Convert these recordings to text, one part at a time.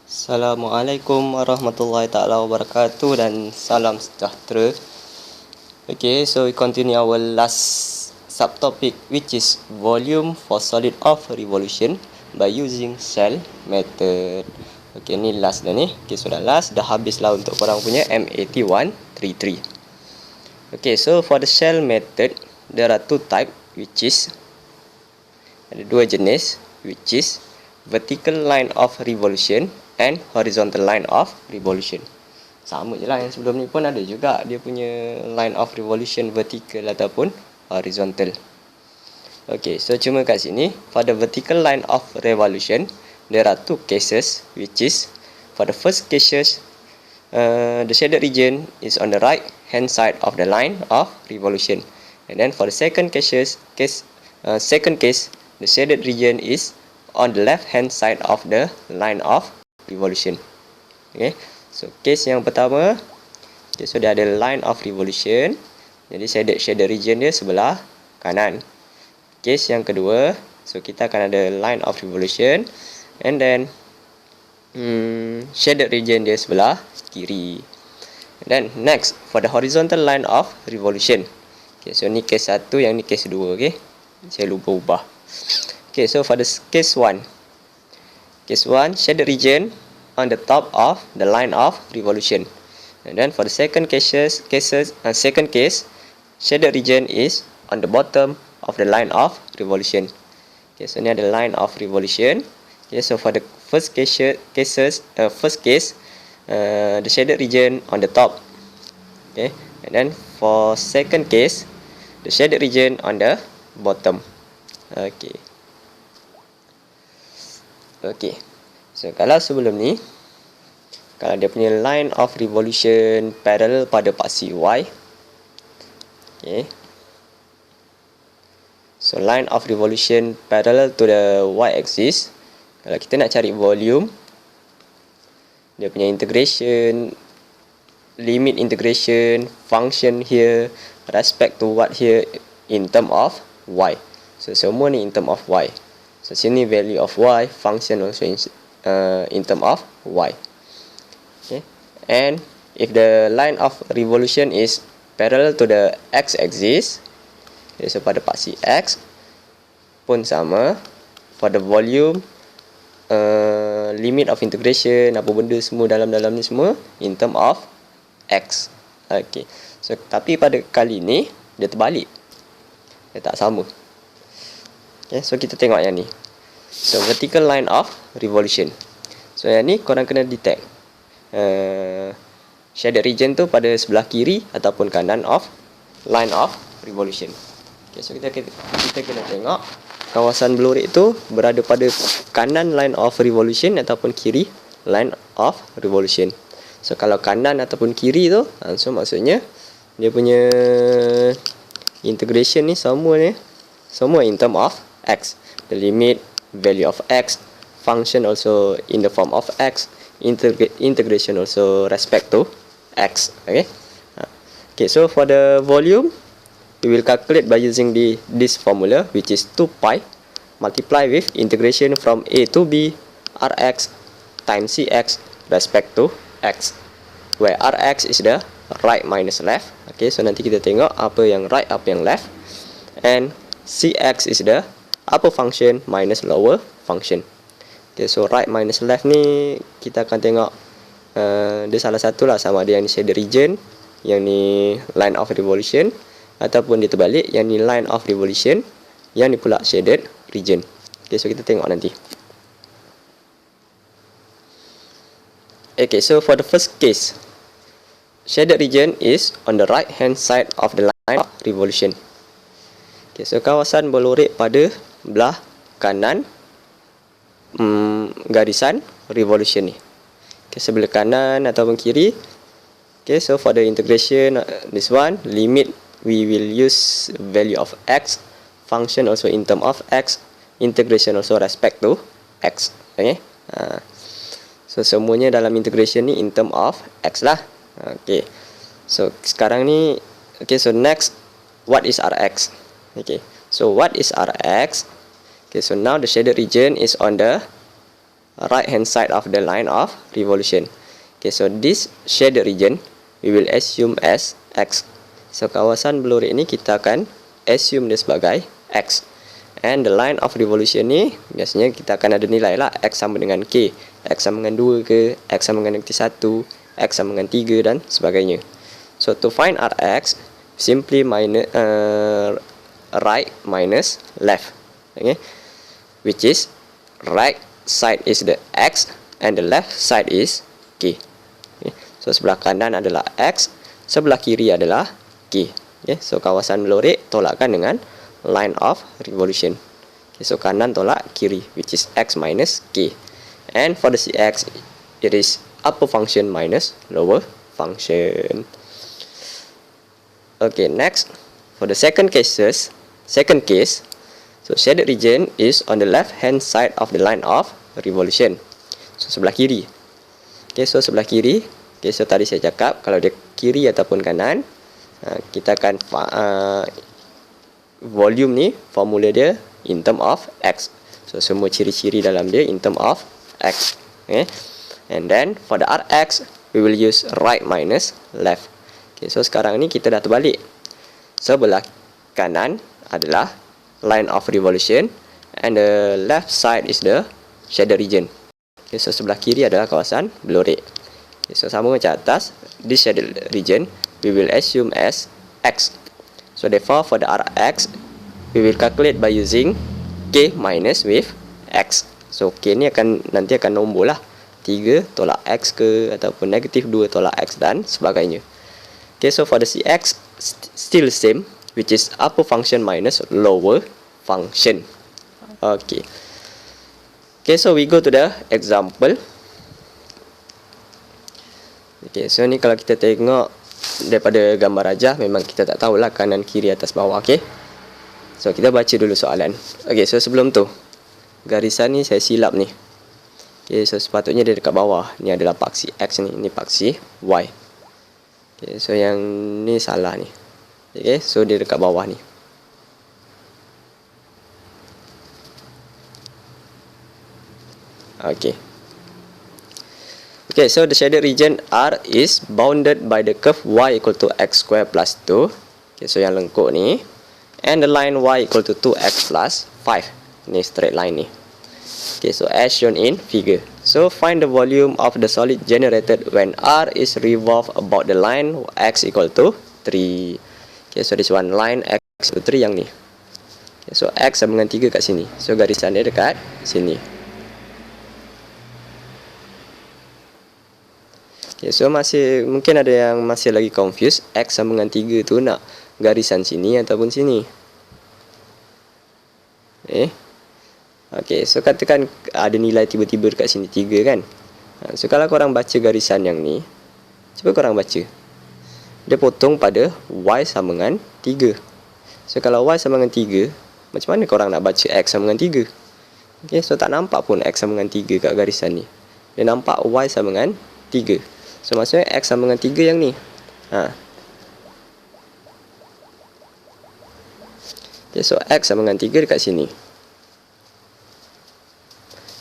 Assalamualaikum warahmatullahi taala wabarakatuh dan salam sejahtera. Okay, so we continue our last subtopic, which is volume for solid of revolution by using shell method. Okay, ni last dah ni. Okay, so dah last, dah habis lah untuk korang punya MAT133. Okay, so for the shell method, there are two type, which is ada dua jenis, which is vertical line of revolution and horizontal line of revolution. Sama je lah yang sebelum ni pun ada juga dia punya line of revolution vertical ataupun horizontal. Okay, so cuma kat sini for the vertical line of revolution there are two cases, which is for the first cases the shaded region is on the right hand side of the line of revolution, and then for the second case the shaded region is on the left hand side of the line of revolution. Okay, so case yang pertama, okay, so dia ada line of revolution, jadi shaded region dia sebelah kanan. Case yang kedua, so kita akan ada line of revolution and then shaded region dia sebelah kiri. And then next for the horizontal line of revolution, okay, so ni case 1, yang ni case 2. Okay, saya lupa ubah. Okay, so for the case 1, shaded region on the top of the line of revolution, and then for the second case, shaded region is on the bottom of the line of revolution. Okay, so ni ada line of revolution. Okay, so for the first case, the shaded region on the top. Okay, and then for second case, the shaded region on the bottom. Okay, so kalau sebelum ni, kalau dia punya line of revolution parallel pada paksi Y, okay, so line of revolution parallel to the Y axis, kalau kita nak cari volume, dia punya integration, limit integration, function here, respect to what here in term of Y. So semua ni in term of Y. So sini value of Y, function also in term of Y. Okay, and if the line of revolution is parallel to the X axis, okay, so pada paksi X pun sama, for the volume, limit of integration, apa benda semua dalam ni semua in term of X. Okay, so tapi pada kali ni dia terbalik, dia tak sama. Okay, so kita tengok yang ni. So vertical line of revolution. So yang ni korang kena detect shaded region tu pada sebelah kiri ataupun kanan of line of revolution. Okay, so kita kena tengok kawasan belurik tu berada pada kanan line of revolution ataupun kiri line of revolution. So kalau kanan ataupun kiri tu, so maksudnya dia punya integration ni semua in term of X. The limit, value of X, function also in the form of X, integration also respect to X. Okay, so for the volume, we will calculate by using this formula, which is 2 pi multiply with integration from A to B Rx times Cx respect to X, where Rx is the right minus left. Okay, so nanti kita tengok apa yang right, apa yang left, and Cx is the upper function minus lower function. Okay, so right minus left ni kita akan tengok dia salah satu lah, sama ada yang ni shaded region, yang ni line of revolution, ataupun dia terbalik, yang ni line of revolution, yang ni pula shaded region. Okay, so kita tengok nanti. Okay, so for the first case, shaded region is on the right hand side of the line of revolution. Okay, so kawasan belurik pada belah kanan garisan revolution ni. Okay, sebelah kanan ataupun kiri. Okay, so for the integration, this one, limit, we will use value of X, function also in term of X, integration also respect to X. Okay, so semuanya dalam integration ni in term of X lah. Okay, so sekarang ni, okay, so next, what is Rx? Okay, so what is Rx? Okay, so now the shaded region is on the right hand side of the line of revolution. Okay, so this shaded region we will assume as X. So kawasan blurred ini kita akan assume dia sebagai X. And the line of revolution ni biasanya kita akan ada nilai lah, X sama dengan K, X sama dengan 2 ke, X sama dengan 1, X sama dengan 3 dan sebagainya. So to find Rx, simply minus right minus left. Okay, which is right side is the X and the left side is K. Okay. So sebelah kanan adalah X, sebelah kiri adalah K. Okay. So kawasan blurred tolakkan dengan line of revolution. Okay. So kanan tolak kiri, which is X minus K. And for the Cx, it is upper function minus lower function. Okay, next for the second case, so shaded region is on the left hand side of the line of revolution. So sebelah kiri. Okay, so sebelah kiri. Okay, so tadi saya cakap kalau dia kiri ataupun kanan, kita akan volume ni formula dia in term of X. So semua ciri-ciri dalam dia in term of X. Okay, and then for the Rx, we will use right minus left. Okay, so sekarang ni kita dah terbalik. Sebelah kanan adalah line of revolution and the left side is the shaded region. Okay, so sebelah kiri adalah kawasan blurred. Okay, so sama macam atas, this shaded region we will assume as X. So therefore for the Rx, we will calculate by using K minus with X. So K ni nanti akan nombor lah, 3 tolak X ke, ataupun negatif 2 tolak X dan sebagainya. Okay, so for the Cx, still the same, which is upper function minus lower function. Okay. Okay, so we go to the example. Okay, so ni kalau kita tengok daripada gambar rajah, memang kita tak tahulah kanan, kiri, atas, bawah. Okay, so kita baca dulu soalan. Okay, so sebelum tu, garisan ni saya silap ni. Okay, so sepatutnya dia dekat bawah. Ni adalah paksi X ni, ni paksi Y. Okay, so yang ni salah ni. Okay, so dia dekat bawah ni. Okay. Okay, so the shaded region R is bounded by the curve Y equal to X square plus 2. Okay, so yang lengkuk ni. And the line Y equal to 2X plus 5. Ni straight line ni. Okay, so as shown in figure. So find the volume of the solid generated when R is revolved about the line X equal to 3. Okay, so this one line X equal to 3 yang ni. Okay, so X sama dengan 3 kat sini. So garisan dia dekat sini. Okay, so mungkin ada yang masih lagi confused, X sama dengan 3 tu nak garisan sini ataupun sini. Okay, so katakan ada nilai tiba-tiba dekat sini 3 kan. So kalau korang baca garisan yang ni, cuba korang baca. Dia potong pada Y sama dengan 3. So kalau Y sama dengan 3, macam mana korang nak baca X sama dengan 3? Okay, so tak nampak pun X sama dengan 3 kat garisan ni. Dia nampak Y sama dengan 3. So maksudnya X sama dengan 3 yang ni. Okay, so X sama dengan 3 dekat sini.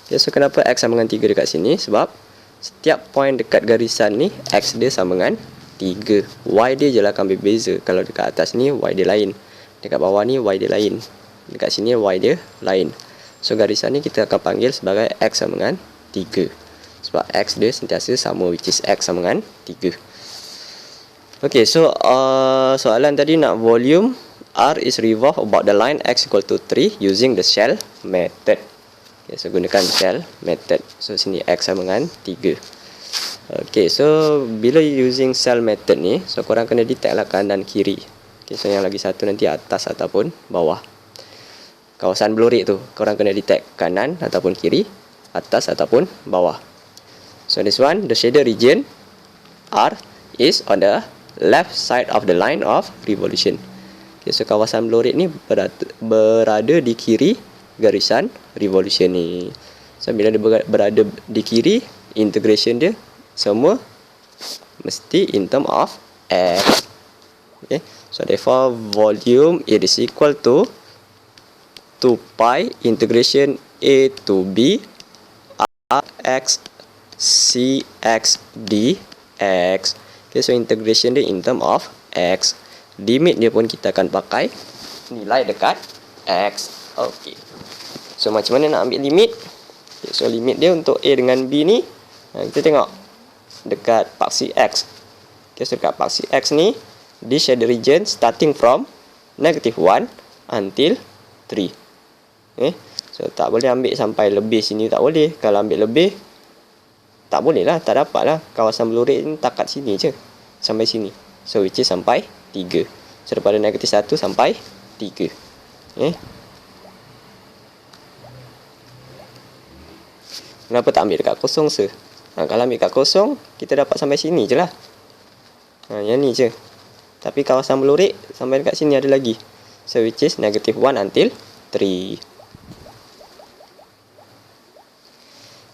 Okay, so kenapa X sama dengan 3 dekat sini? Sebab setiap point dekat garisan ni, X dia sama dengan 3. Y dia je lah akan berbeza. Kalau dekat atas ni, Y dia lain. Dekat bawah ni, Y dia lain. Dekat sini, Y dia lain. So garisan ni kita akan panggil sebagai X sama dengan 3. Sebab X dia sentiasa sama, which is X sama dengan 3. Okay, so soalan tadi nak volume R is revolved about the line X equal to 3 using the shell method. Okay, so gunakan shell method. So sini X sama dengan 3. Okay, so bila using shell method ni, so korang kena detect lah kanan dan kiri. Okay, so yang lagi satu nanti atas ataupun bawah. Kawasan blurred tu, korang kena detect kanan ataupun kiri, atas ataupun bawah. So this one, the shaded region R is on the left side of the line of revolution. Okay, so kawasan blurred ni berada di kiri garisan revolution ni. So bila dia berada di kiri, integration dia semua mesti in term of X. Okay, so therefore volume it is equal to 2 pi integration A to B Rx Cx dx. Okay, so integration dia in term of x. Limit dia pun kita akan pakai nilai dekat x. Okay, so macam mana nak ambil limit? Okay, so limit dia untuk A dengan B ni, kita tengok dekat paksi x. Okay, so dekat paksi x ni, this shaded region starting from -1 until 3. Okay, so tak boleh ambil sampai lebih sini, tak boleh. Kalau ambil lebih, tak boleh lah, tak dapat lah. Kawasan belurik ni takat sini je, sampai sini. So which is sampai 3. So daripada -1 sampai 3. Okay. Kenapa tak ambil dekat kosong se? Kalau ambil dekat kosong, kita dapat sampai sini je lah. Yang ni je. Tapi kawasan belurik sampai dekat sini ada lagi. So which is -1 until 3.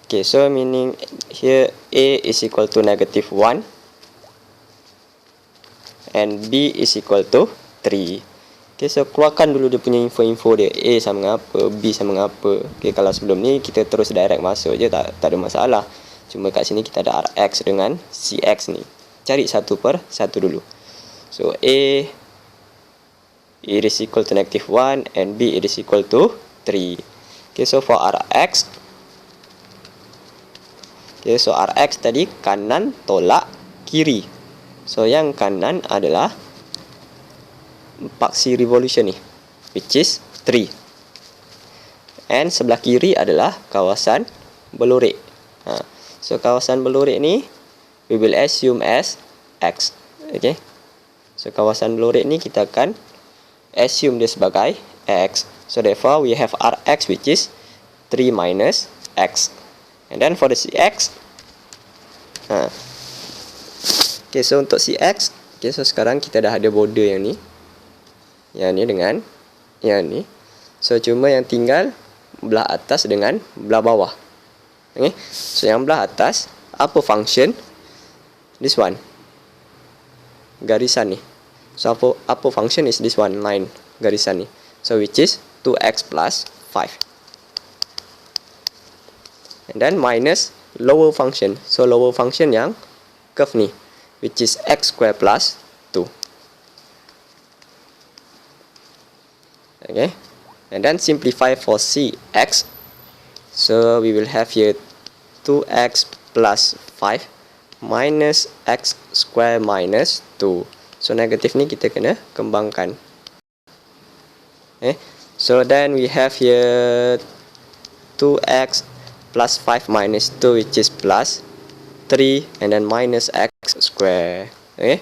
Okay, so meaning here A is equal to -1 and B is equal to 3. Okay, so keluarkan dulu dia punya info-info dia. A sama dengan apa, B sama dengan apa. Okay, kalau sebelum ni kita terus direct masuk je, tak ada masalah. Cuma kat sini kita ada Rx dengan Cx ni. Cari satu per satu dulu. So A it is equal to -1 and B it is equal to 3. Okay, so for Rx, okay, so Rx tadi kanan tolak kiri. So yang kanan adalah paksi revolution ni, which is 3. And sebelah kiri adalah kawasan belurik. So kawasan belurik ni we will assume as X. Okay, so kawasan belurik ni kita akan assume dia sebagai X. So therefore we have Rx which is 3 minus X. And then for the Cx, okay, so untuk Cx, okay, so sekarang kita dah ada border yang ni dengan yang ni. So cuma yang tinggal belah atas dengan belah bawah. Okay, so yang belah atas apa function? This one, garisan ni. So apa function is this one, line, garisan ni. So which is 2x plus 5. And then minus lower function. So lower function yang curve ni, which is x square plus 2. Okay, and then simplify for Cx. So we will have here 2x plus 5 minus x square minus 2. So negatif ni kita kena kembangkan. Okay, so then we have here 2x plus 5 minus 2 which is plus 3 and then minus x square. Okay,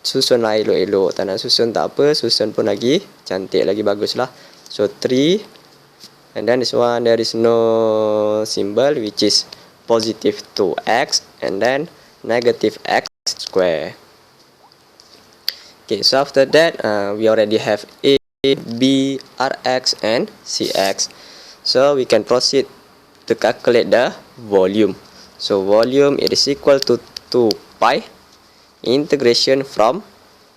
susun lah elok-elok. Tak nak susun tak apa, susun pun lagi cantik, lagi bagus lah. So 3 and then this one there is no symbol which is positive 2x and then negative x square. Okay, so after that we already have A, B, Rx and Cx. So we can proceed to calculate the volume. So volume it is equal to 2 pi integration from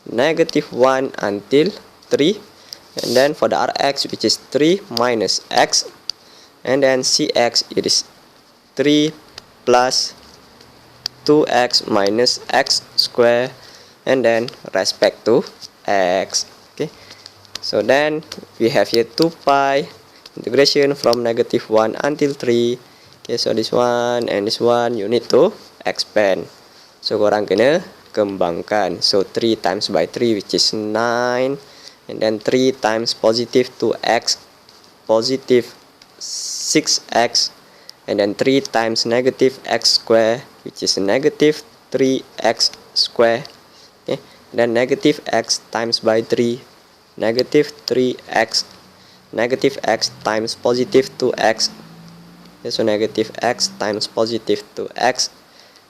-1 until 3, and then for the Rx which is 3 minus x, and then Cx it is 3 plus 2x minus x square, and then respect to x. Okay, so then we have here 2 pi integration from -1 until 3. Okay, so this one and this one you need to expand. So korang kena kembangkan. So 3 times by 3 which is 9, and then 3 times positive 2x positive 6x, and then 3 times negative x square which is negative 3x square. Okay, then negative x times by 3 negative 3x, negative x times positive 2x. Okay, so negative x times positive 2x,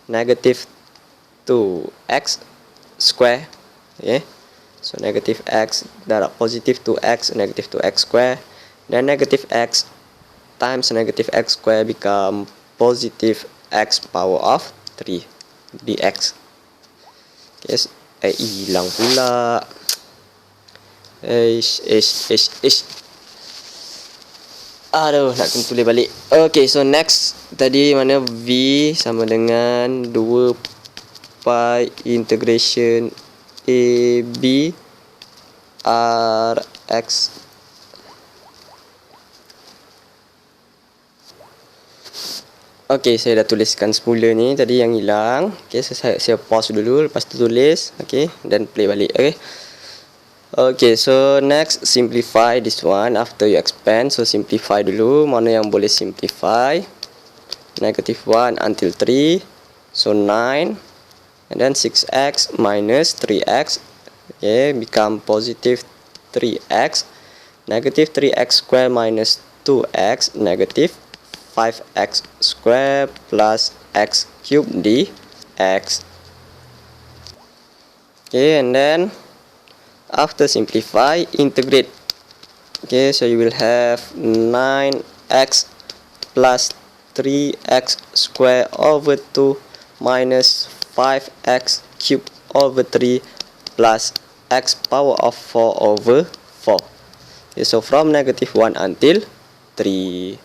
negative 2x square. Okay, so negative x darab positive 2x, negative 2x square, then negative x times negative x square become positive x power of 3 dx. Yes, hilang pula. Aduh, nak kena tulis balik. Okay, so next tadi mana V sama dengan 2 pi integration AB Rx. Okay, saya dah tuliskan semula ni tadi yang hilang. Okay, so saya pause dulu, lepas tu tulis. Okay, dan play balik. Okay. Okay, so next simplify this one after you expand. So simplify dulu, mana yang boleh simplify. -1 until 3. So 9. And then 6x minus 3x. Okay, become positive 3x. Negative 3x square minus 2x. Negative 5x square plus x cube dx. Okay, and then after simplify, integrate. Okay, so you will have 9x plus 3x square over 2 minus 5x cube over 3 plus x power of 4 over 4. Okay, so from -1 until 3.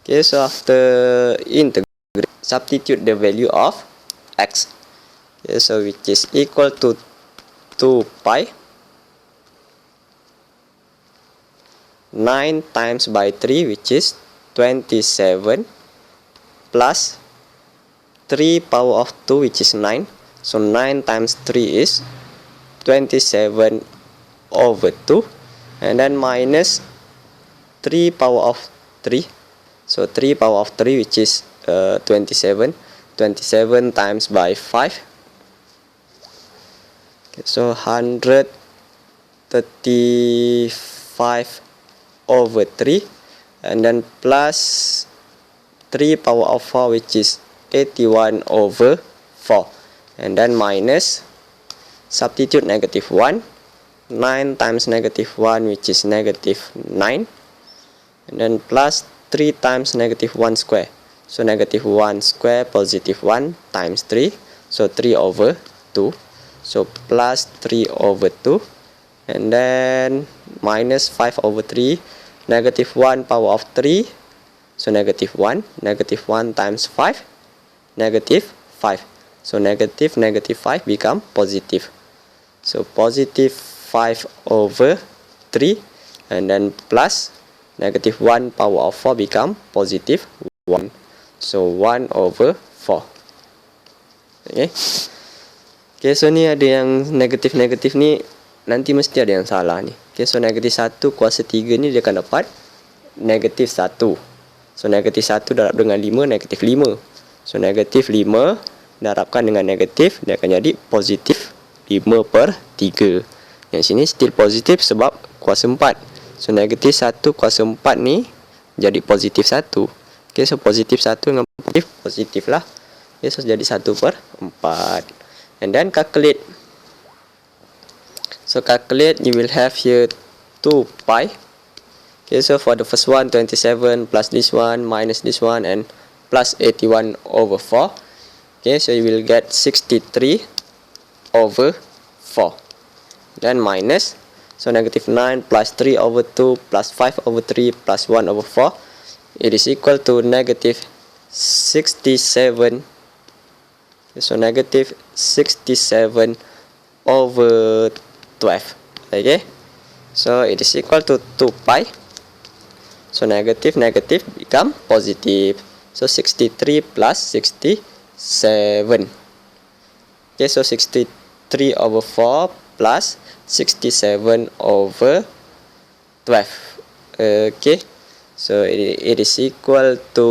Okay, so after integrate, substitute the value of x. Okay, so which is equal to 2 pi 9 times by 3, which is 27, plus 3 power of 2, which is 9. So 9 times 3 is 27 over 2, and then minus 3 power of 3. So 3 power of 3, which is 27. 27 times by 5. Okay, so 135 over 3, and then plus 3 power of 4, which is 81 over 4, and then minus, substitute -1. 9 times -1, which is -9, and then plus 3 times -1 square. So -1 square positive 1 times 3, so 3 over 2. So plus 3 over 2, and then minus 5 over 3, -1 power of 3, so -1, -1 times 5, -5. So negative 5 become positive. So positive 5 over 3, and then plus -1 power of 4 become positive 1. So 1 over 4. Okay. Okay, so ni ada yang negatif ni, nanti mesti ada yang salah ni. Okay, so -1 kuasa 3 ni dia akan dapat -1. So -1 darab dengan 5, -5. So -5 darabkan dengan negatif, dia akan jadi positif 5/3. Yang sini still positif sebab kuasa 4. So -1 kuasa 4 ni jadi positif 1. Okay, so positif 1 dengan positif lah. Okay, so jadi 1/4. And then calculate. So calculate, you will have here 2 pi. Okay, so for the first one, 27 plus this one minus this one and plus 81 over 4. Okay, so you will get 63 over 4. Then minus, so -9 plus 3 over 2 plus 5 over 3 plus 1 over 4. It is equal to -67. So -67 over 12. Okay, so it is equal to 2 pi. So negative become positive. So 63 plus 67. Okay, so 63 over 4 plus 67 over 12. Okay, so it is equal to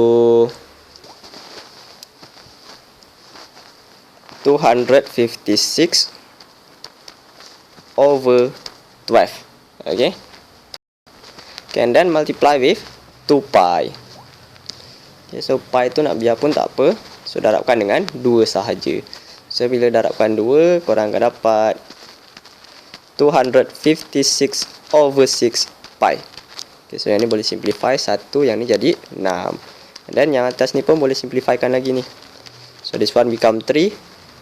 256 over 12. Okay. Okay, and then multiply with 2 pi. Okay, so pi tu nak biar pun tak apa. So darabkan dengan 2 sahaja. So bila darabkan 2, korang akan dapat 256 over 6 pi. Okay, so yang ni boleh simplify 1, yang ni jadi 6. And then yang atas ni pun boleh simplifikan lagi ni. So this one become 3.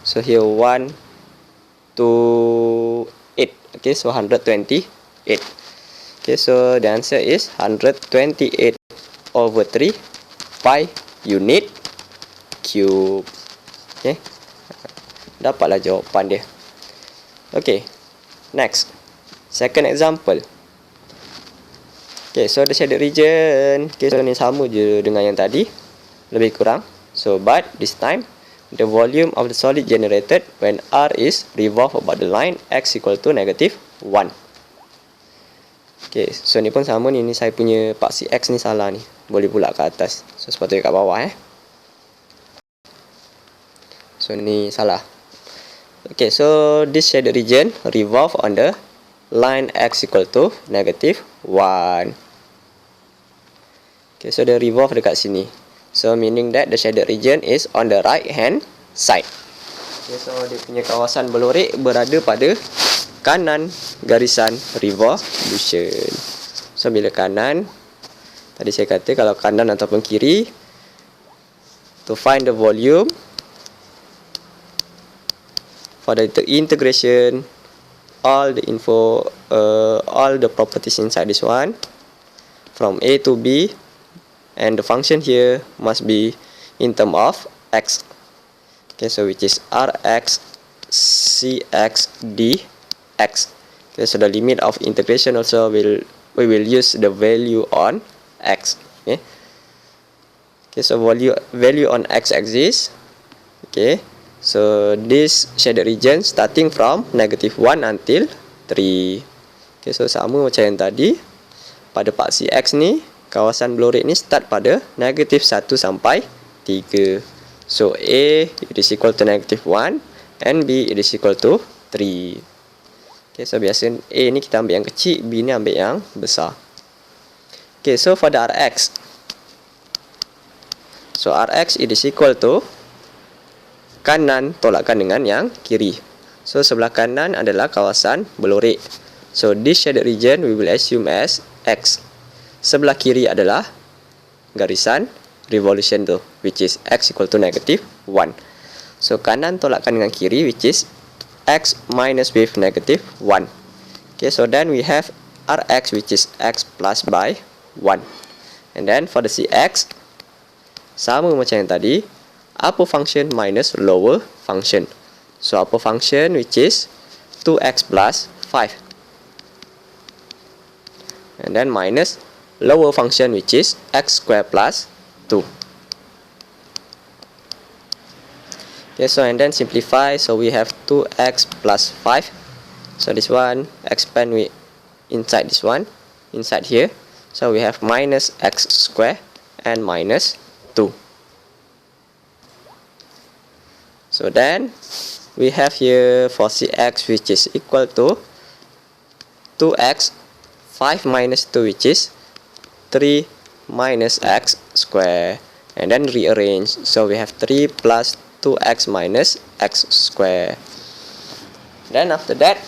So here 1 to 8. Okay, so 128. Okay, so the answer is 128 over 3 pi unit cube. Okay, dapatlah jawapan dia. Okay, next, second example. Okay, so the shaded region. Okay, so ni sama je dengan yang tadi, lebih kurang. So but this time the volume of the solid generated when R is revolved about the line x equal to -1. Okay, so ni pun sama ni. Ni saya punya paksi x ni salah ni. Boleh pula ke atas. So sepatutnya kat bawah So ni salah. Okay, so this shaded region revolve on the line x equal to -1. Okay, so the revolve dekat sini. So meaning that the shaded region is on the right hand side. Okay, so dia punya kawasan berlorek berada pada kanan garisan revolution. So bila kanan, tadi saya kata kalau kanan ataupun kiri, to find the volume for the integration, all the info, all the properties inside this one from A to B, and the function here must be in term of x. Okay, so which is Rx Cx dx. Okay, so the limit of integration also we will use the value on x. Okay, okay, so value on x axis. Okay, so this shaded region starting from -1 until 3. Okay, so sama macam yang tadi. Pada paksi x ni, kawasan berlorek ni start pada -1 sampai 3. So A it is equal to -1 and B it is equal to 3. Okay, so biasa A ni kita ambil yang kecil, B ni ambil yang besar. Okay, so for the Rx. So Rx it is equal to kanan tolakkan dengan yang kiri. So sebelah kanan adalah kawasan berlorek. So this shaded region we will assume as X. Sebelah kiri adalah garisan revolution tu, which is X equal to -1. So kanan tolakkan dengan kiri, which is X minus with -1. Okay, so then we have Rx, which is X plus by 1. And then for the Cx, sama macam yang tadi, upper function minus lower function. So upper function, which is 2x plus 5. And then minus lower function, which is x squared plus 2. Okay, so and then simplify. So we have 2x plus 5. So this one expand with inside this one, inside here. So we have minus x squared and minus 2. So then we have here for Cx, which is equal to 2x 5 minus 2, which is 3 minus x square, and then rearrange. So we have 3 plus 2x minus x square. Then after that,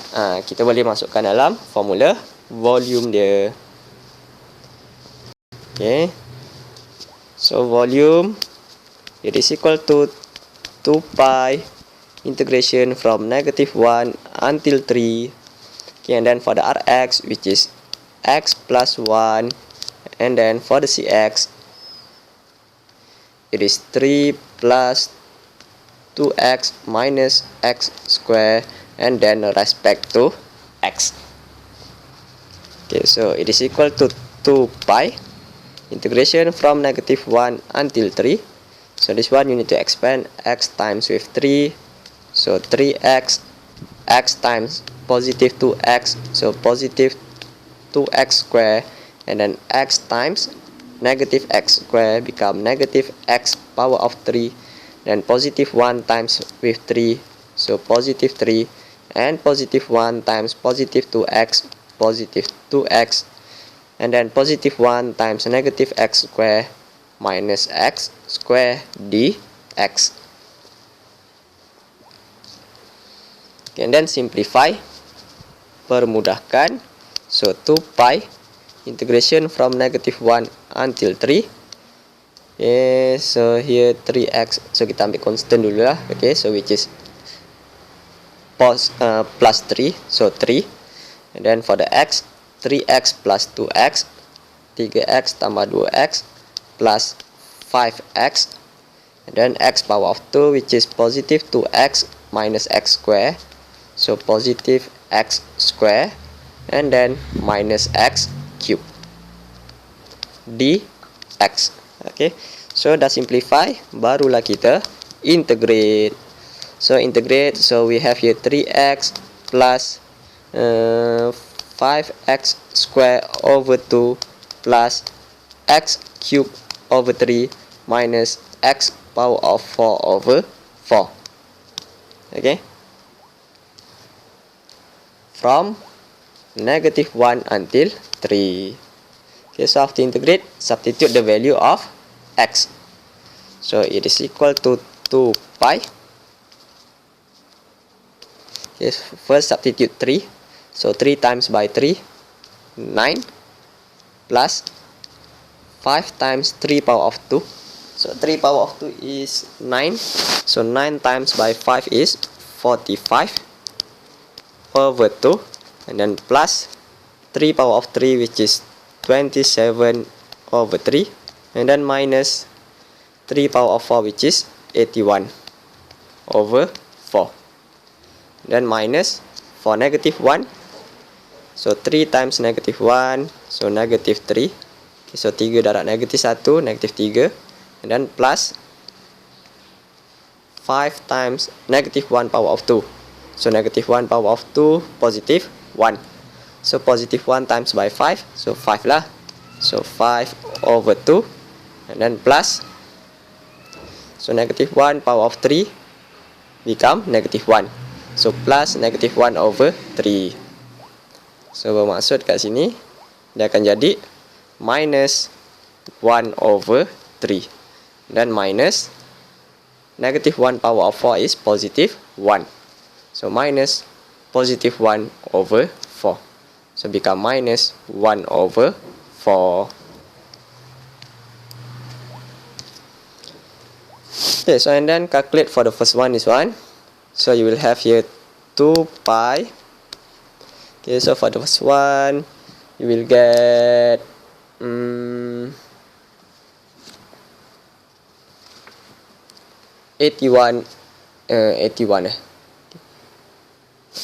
kita boleh masukkan dalam formula volume dia. Okay, so volume it is equal to 2 pi integration from -1 until 3. Okay, and then for the Rx, which is x plus 1, and then for the Cx it is 3 plus 2x minus x square, and then respect to x. Okay, so it is equal to 2 pi integration from -1 until 3. So this one you need to expand x times with 3. So 3x, x times positive 2x, so positive 2x square, and then x times negative x square become negative x power of 3, then positive 1 times with 3, so positive 3, and positive 1 times positive 2x, positive 2x, and then positive 1 times negative x square minus x square dx. Okay, and then simplify, permudahkan. So 2 pi integration from -1 until 3. Okay, so here 3x, so kita ambil constant dulu lah. Okay, so which is plus 3, so 3. And then for the x, 3x plus 2x, 3x tambah 2x plus 5x, and then x power of 2, which is positive 2x minus x square, so positive x square, and then minus x cube dx. Okay, so dah simplify, barulah kita integrate. So integrate, so we have here 3x plus 5x square over 2 plus x cube over 3 minus x power of 4 over 4. Okay, from negative 1 until 3. Okay, so after integrate, substitute the value of x. So it is equal to 2 pi. Okay, first substitute 3. So 3 times by 3, 9, plus 5 times 3 power of 2. So 3 power of 2 is 9. So 9 times by 5 is 45 over 2. And then plus 3 power of 3, which is 27 over 3. And then minus 3 power of 4, which is 81 over 4. Then minus for negative 1. So 3 times negative 1, so negative 3. Okay, so 3 darab negatif 1, negatif 3. And then plus 5 times negative 1 power of 2. So negative 1 power of 2, positive 1. So positive 1 times by 5, so 5 lah. So 5 over 2. And then plus, so negative 1 power of 3 become negative 1. So plus negative 1 over 3. So bermaksud kat sini dia akan jadi minus 1 over 3. Dan minus negative 1 power of 4 is positive 1. So minus positive 1 over 4. So become minus 1 over 4. Okay, so and then calculate for the first one, this one. So you will have here 2 pi. Okay, so for the first one, you will get 81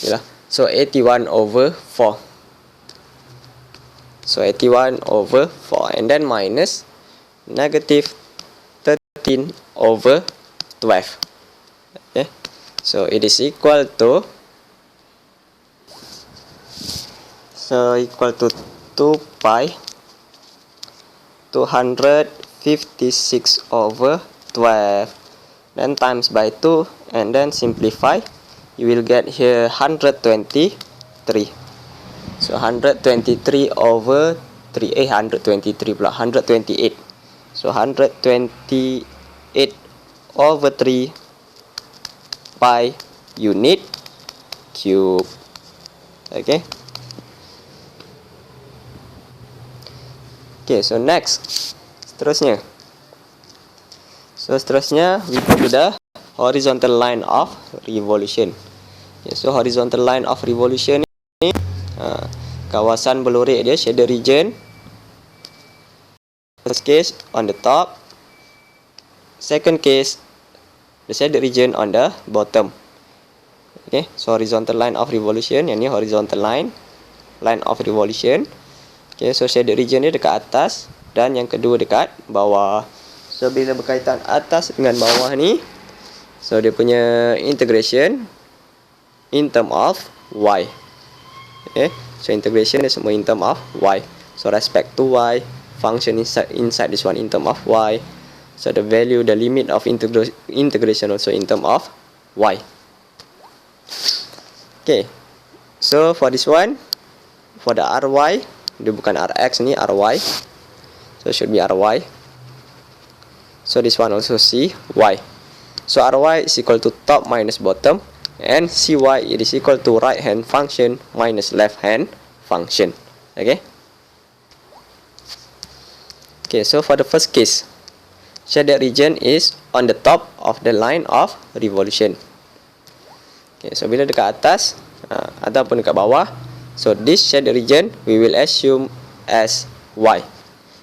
yalah. So 81 over 4. So 81 over 4, and then minus negative 13 over 12. Okay, so it is equal to 2 pi 256 over 12, then times by 2, and then simplify, you will get here 123. So 123 over 3, 123 pula, 128. So 128 over 3 pi unit cube. Okay. Okay, so next, seterusnya. So seterusnya, we go to the horizontal line of revolution. Okay, so horizontal line of revolution ni kawasan berlorek dia, shader region. First case on the top. Second case, the shader region on the bottom. Okay, so horizontal line of revolution, yang ni horizontal line of revolution. Okay, so shaded region ni dekat atas dan yang kedua dekat bawah. So bila berkaitan atas dengan bawah ni, so dia punya integration in term of y. Okay, so integration dia semua in term of y. So respect to y, function inside this one in term of y. So the value, the limit of integration also in term of y. Okay, so for this one, for the ry, dia bukan rx ni, ry. So should be ry. So this one also cy. So ry is equal to top minus bottom, and cy it is equal to right hand function minus left hand function. Okay. Okay, so for the first case, shaded region is on the top of the line of revolution. Okay, so bila dekat atas ataupun dekat bawah, So this shaded region we will assume as Y.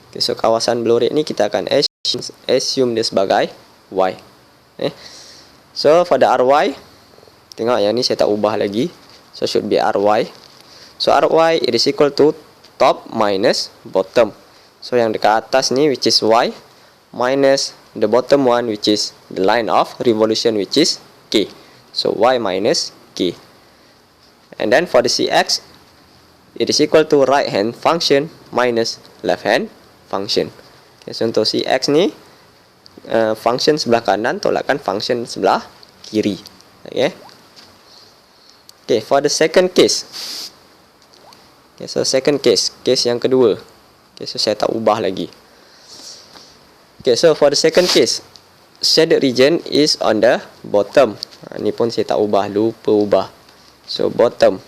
Okay, so kawasan blue red ni kita akan assume dia sebagai Y. Okay. So for the RY, tengok yang ni saya tak ubah lagi. So should be RY. So RY it is equal to top minus bottom. So yang dekat atas ni which is Y minus the bottom one which is the line of revolution which is K. So Y minus K. And then for the CX, it is equal to right hand function minus left hand function. Okay, so untuk CX ni function sebelah kanan tolakkan function sebelah kiri. Okay, for the second case. Okay, so second case yang kedua. Okay, so saya tak ubah lagi. Okay, so for the second case, shaded region is on the bottom. Ni pun saya tak ubah, lupa ubah. So bottom.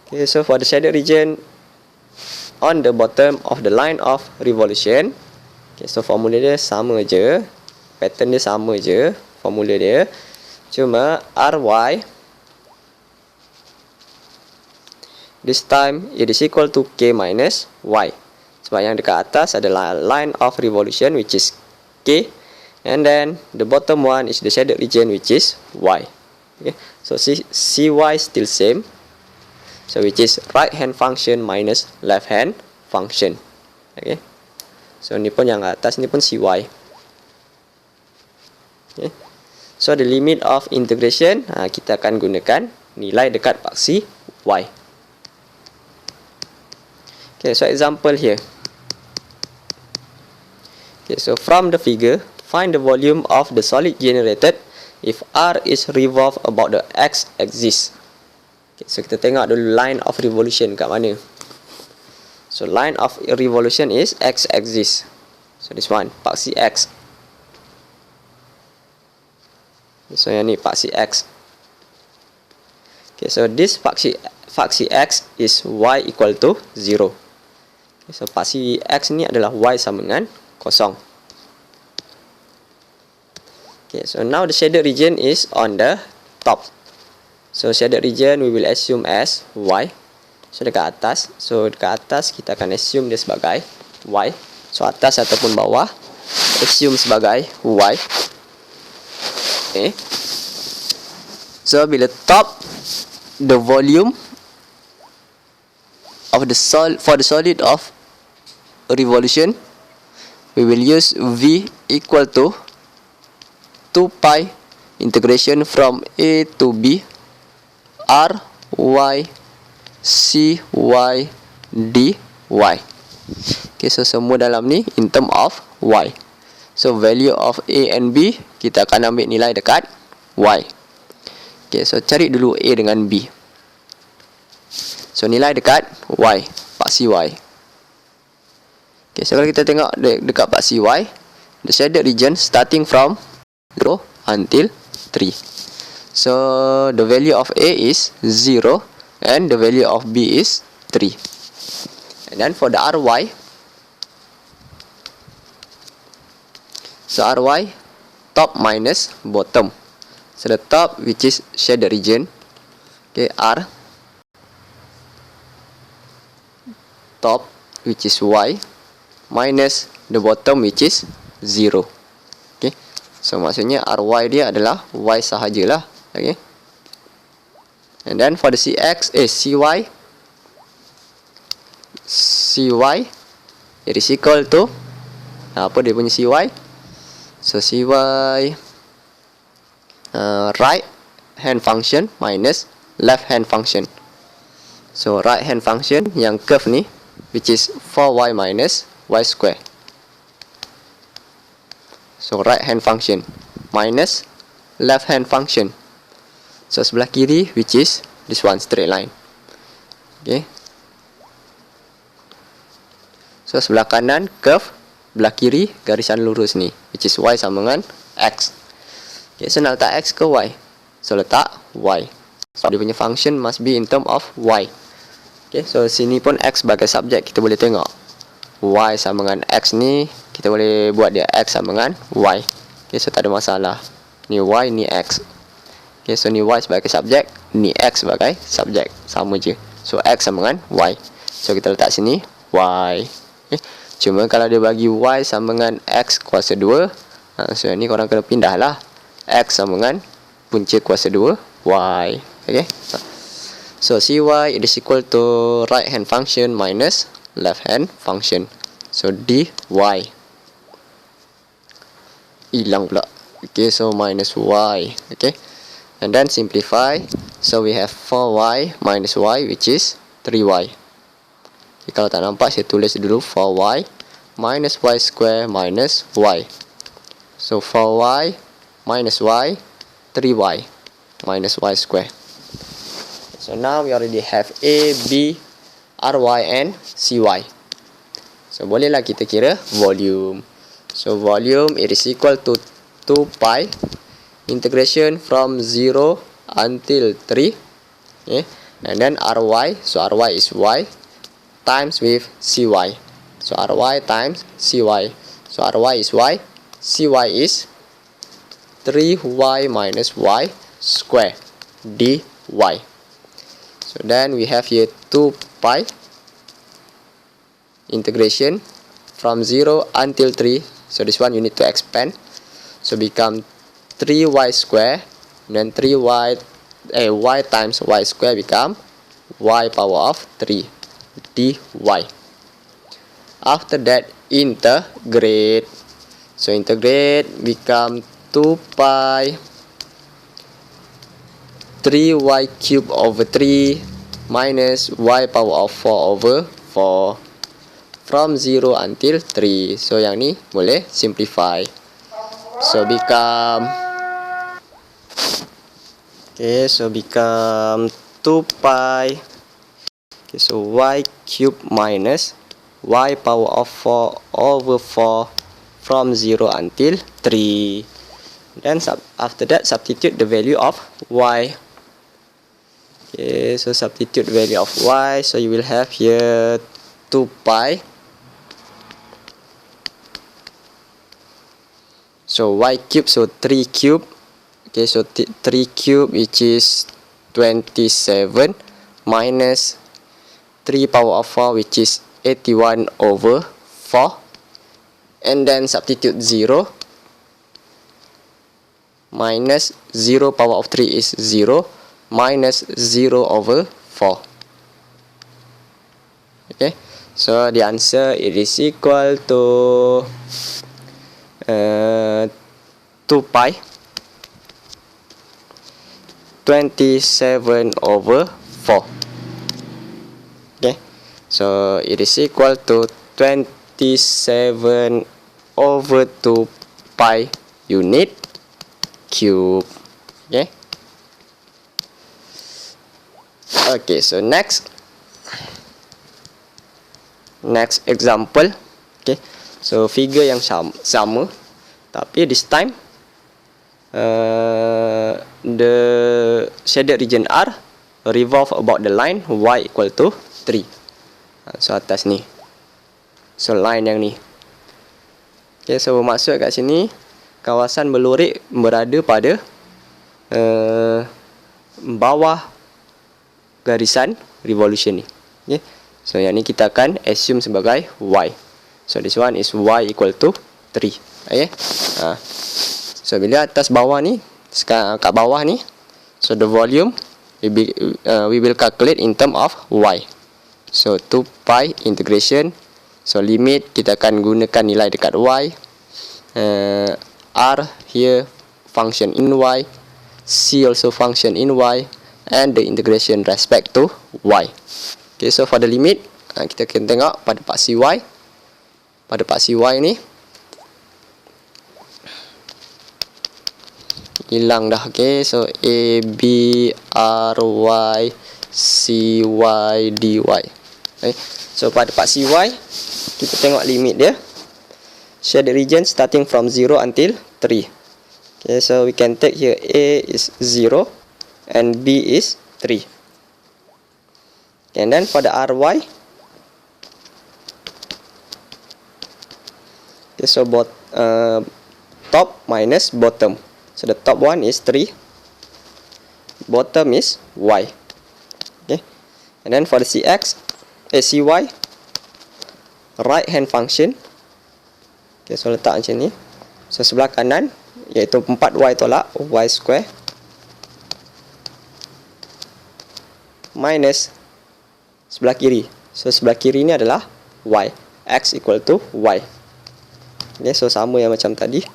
Okay, so for the shaded region on the bottom of the line of revolution. Okay, so formula dia sama je, pattern dia sama je, formula dia. Cuma RY this time it is equal to K minus Y. Sebab yang dekat atas adalah line of revolution which is K, and then the bottom one is the shaded region which is Y. Okay, so CY still same. So which is right hand function minus left hand function. Okay. So ni pun yang atas ni pun CY. Okay. So the limit of integration kita akan gunakan nilai dekat paksi Y. Okay, so example here. Okay, so from the figure, find the volume of the solid generated if R is revolved about the X axis. Okay, so kita tengok dulu line of revolution kat mana. So line of revolution is X axis. So this one, paksi X. So yang ni paksi X. Okay, so this paksi X is Y equal to 0. Okay, so paksi X ni adalah Y sama dengan 0. Okay, so now the shaded region is on the top. So shaded region we will assume as Y. So dekat atas, kita akan assume dia sebagai Y. So atas ataupun bawah assume sebagai Y. Okay. So bila top, the volume of the for the solid of revolution, we will use V equal to 2 pi integration from A to B R Y C Y D Y. Okay, so semua dalam ni in term of Y. So value of A and B kita akan ambil nilai dekat Y. Okay, so cari dulu A dengan B. So nilai dekat Y, paksi Y. Okay, so kalau kita tengok dekat paksi Y, the shaded region starting from 0 until 3. So the value of A is 0 and the value of B is 3. And then for the RY, so RY top minus bottom. So the top which is shaded region, okay, R top which is Y minus the bottom which is 0. Okay, so maksudnya RY dia adalah Y sahajalah. Okay, and then for the CY it is equal to apa dia punya CY? So CY right hand function minus left hand function. So right hand function yang curve ni which is 4y minus y square. So right hand function minus left hand function. So sebelah kiri which is this one, straight line. Okay, so sebelah kanan curve, belah kiri garisan lurus ni which is y sama dengan x. Okay, so nak letak x ke y? So letak y. So dia punya function must be in term of y. Okay, so sini pun x sebagai subjek kita boleh tengok y sama dengan x ni, kita boleh buat dia x sama dengan y. Okay, so tak ada masalah. Ni y, ni x. Okay, so ni y sebagai subjek, ni x sebagai subjek, sama je. So x sama dengan y. So kita letak sini y. Okay. Cuma kalau dia bagi y sama dengan x kuasa 2, so ni korang kena pindah lah. X sama dengan punca kuasa 2 y. Okay. So cy it is equal to right hand function minus left hand function. So dy. Hilang pula. Okay, so minus y. Okay. And then simplify. So we have 4y minus y, which is 3y. Okay, kalau tak nampak, saya tulis dulu 4y minus y square minus y. So 4y minus y, 3y minus y square. So now we already have a, b, ry and cy. So bolehlah kita kira volume. So volume it is equal to 2 pi integration from 0 until 3. Okay. And then ry, so ry is y times with cy. So ry times cy. So ry is y, cy is 3y minus y square dy. So then we have here 2 pi integration from 0 until 3. So this one you need to expand. So become 3y square, and then y times y square become y power of 3 dy. After that integrate. So integrate become 2 pi 3y cube over 3 minus y power of 4 over 4 from 0 until 3. So yang ni boleh simplify. So become 2 pi. Okay, so y cube minus y power of 4 over 4 from 0 until 3. Then after that substitute the value of y. Okay, so substitute the value of y. So you will have here 2 pi. So y cube, so 3 cube. Okay, so 3 cube which is 27 minus 3 power of 4 which is 81 over 4. And then substitute 0 minus 0 power of 3 is 0 minus 0 over 4. Okay, so the answer it is equal to 2 pi 27 over 4. Okay, so it is equal to 27 over 2 pi unit cube. Okay. Okay, so next example. Okay, so figure yang sama, tapi this time the shaded region R revolve about the line y equal to 3. So atas ni, so line yang ni. Okay, so bermaksud kat sini kawasan berlurik berada pada bawah garisan revolution ni. Okay, so yang ni kita akan assume sebagai y. So this one is y equal to 3. Okay. So bila atas bawah ni, sekarang kat bawah ni, so the volume we will calculate in term of y. So 2 pi integration. So limit kita akan gunakan nilai dekat y. R here function in y, C also function in y, and the integration respect to y. Okay, so for the limit, kita akan tengok pada part cy. Pada part cy ni hilang dah. Okay, so a, b, r, y, c, y, dy. Okay, so pada part cy kita tengok limit dia. Shaded region starting from 0 until 3. Okay, so we can take here a is 0 and b is 3. And then for the ry, okay, so top minus bottom. So the top one is 3 bottom is y. Okay, and then for the cy, right hand function. Okay, so letak macam ni. So sebelah kanan iaitu 4y tolak y square minus sebelah kiri. So sebelah kiri ni adalah y, x equal to y. Okay, so sama yang macam tadi.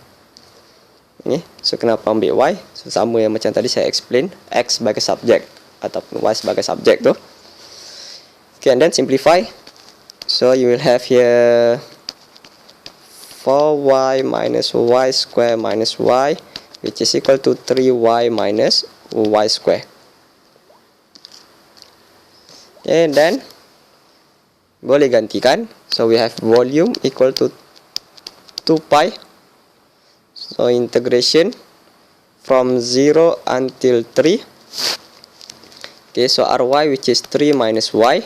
Okay, so kenapa ambil y? So sama yang macam tadi saya explain, x sebagai subjek ataupun y sebagai subjek tu. Okay, and then simplify. So you will have here 4y minus y square minus y, which is equal to 3y minus y square. Okay, and then boleh gantikan. So we have volume equal to 2 pi. So integration from 0 until 3. Okay, so ry which is 3 minus y,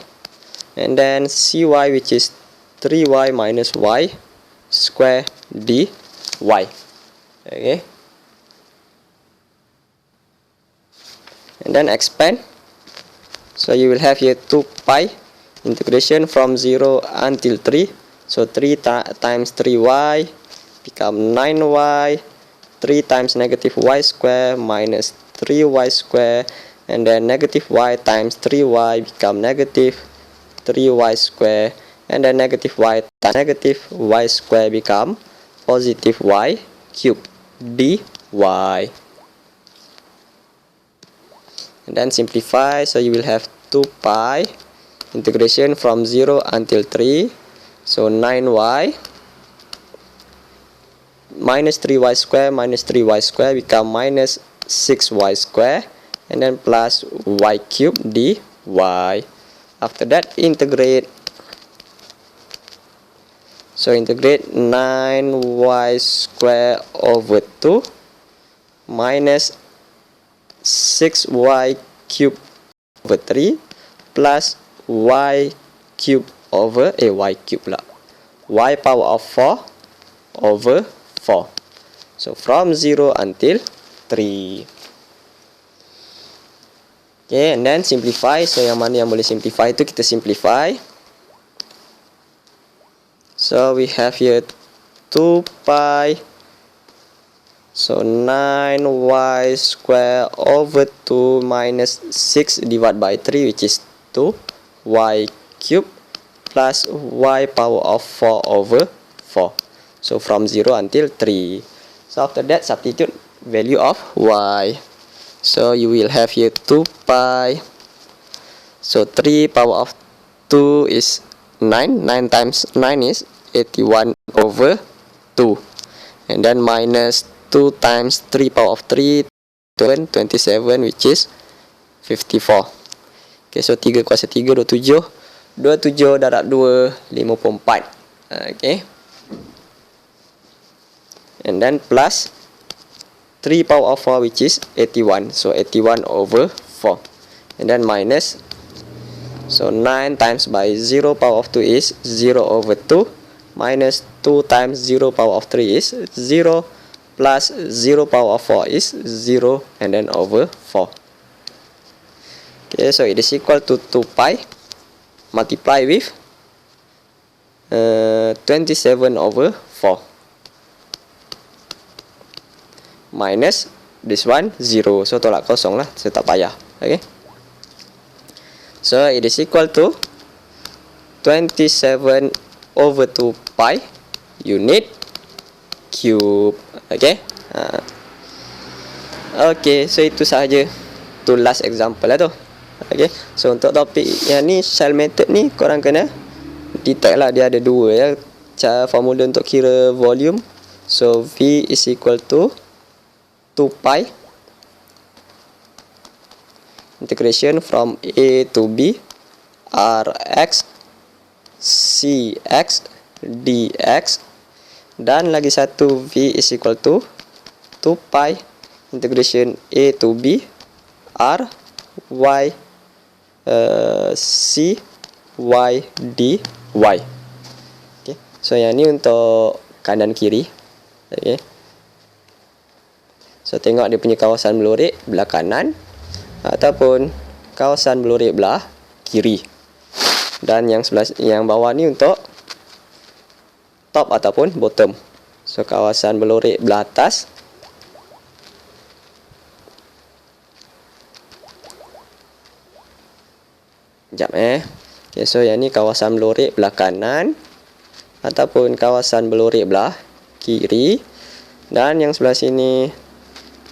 and then cy which is 3y minus y square dy. Okay, and then expand. So you will have here 2 pi integration from 0 until 3. So 3 times 3y become 9y. 3 times negative y square minus 3y square, and then negative y times 3y become negative 3y square, and then negative y times negative y square become positive y cube dy. And then simplify. So you will have 2 pi integration from 0 until 3. So 9y minus 3y square minus 3y square become minus 6y square, and then plus y cube dy. After that integrate. So integrate 9y square over 2 minus 6y cube over 3 plus y cube over y cube lah, y power of 4 over 4. So from 0 until 3. Okay, and then simplify. So yang mana yang boleh simplify itu kita simplify. So we have here 2 pi. So 9y square over 2 minus 6 divided by 3, which is 2y cube plus y power of 4 over 4. So from 0 until 3. So after that substitute value of y. So you will have here 2 pi. So 3 power of 2 is 9. 9 times 9 is 81 over 2. And then minus 2 times 3 power of 3, 27, which is 54. Okay, so 3 kuasa 3, 27. 27 darab 2, 54. Okay. And then plus 3 power of 4, which is 81. So 81 over 4. And then minus. So 9 times by 0 power of 2 is 0 over 2. Minus 2 times 0 power of 3 is 0. Plus 0 power of 4 is 0, and then over 4. Okay, so it is equal to 2 pi multiply with 27 over 4 minus this one 0. So tolak kosong lah, so tak payah. Okay, so it is equal to 27 over 2 pi unit cube. Okay. Okay, so itu sahaja tu last example lah tu. Okay, so untuk topik yang ni Shell method ni korang kena detect lah, dia ada dua ya, cara formula untuk kira volume. So V is equal to 2 pi integration from A to B Rx Cx dx. Dan lagi satu V is equal to 2 pi integration A to B R Y C Y D Y. Okay, so yang ni untuk kanan kiri. Okay, so tengok dia punya kawasan melorek belah kanan. ataupun kawasan belurik belah kiri. Dan yang bawah ni untuk top ataupun bottom. So kawasan belurik belah atas, Okay, so yang ni kawasan belurik belah kanan ataupun kawasan belurik belah kiri. Dan yang sebelah sini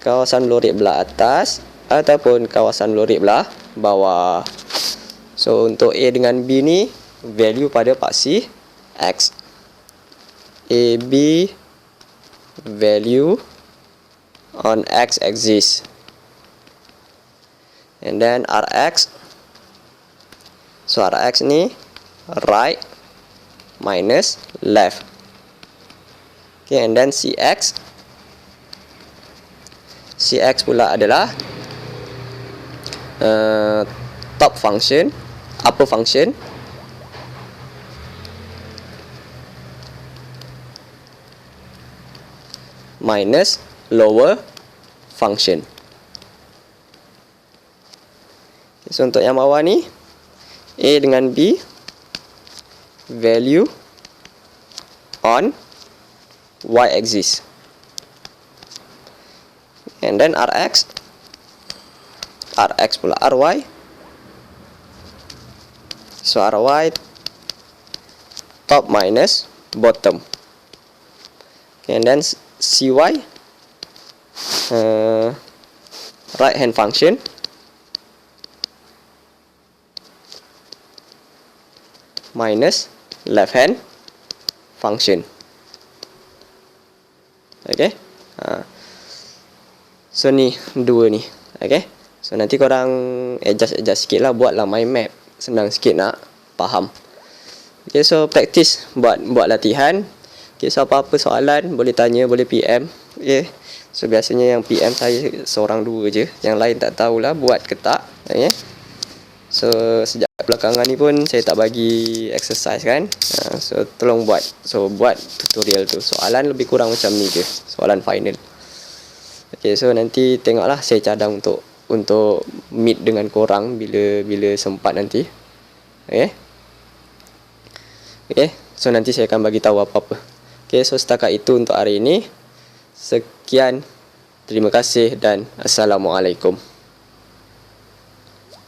kawasan belurik belah atas ataupun kawasan belurik belah bawah. So untuk A dengan B ni value pada paksi X. AB value on X axis. And then RX. So RX ni right minus left. Okay, and then CX. CX pula adalah top function, upper function, minus lower function. Okay, so untuk yang bawah ni A dengan B value on Y axis. And then RX pula RY. So RY top minus bottom. Okay, and then CY right hand function minus left hand function. Okay. So ni dua ni. Okay. So nanti korang adjust sikit lah, buatlah mind map, senang sikit nak faham. Okay, so practice, buat latihan. Okay, so apa-apa soalan boleh tanya, boleh PM. Okay. So biasanya yang PM saya seorang dua je, yang lain tak tahulah buat ke tak. Okay. So sejak belakangan ni pun saya tak bagi exercise kan. So tolong buat. So buat tutorial tu. Soalan lebih kurang macam ni je, soalan final. Okay, so nanti tengoklah, saya cadang untuk meet dengan korang bila sempat nanti. Okay. Okay, so nanti saya akan bagi tahu apa-apa. Okay, so setakat itu untuk hari ini. Sekian, terima kasih dan Assalamualaikum.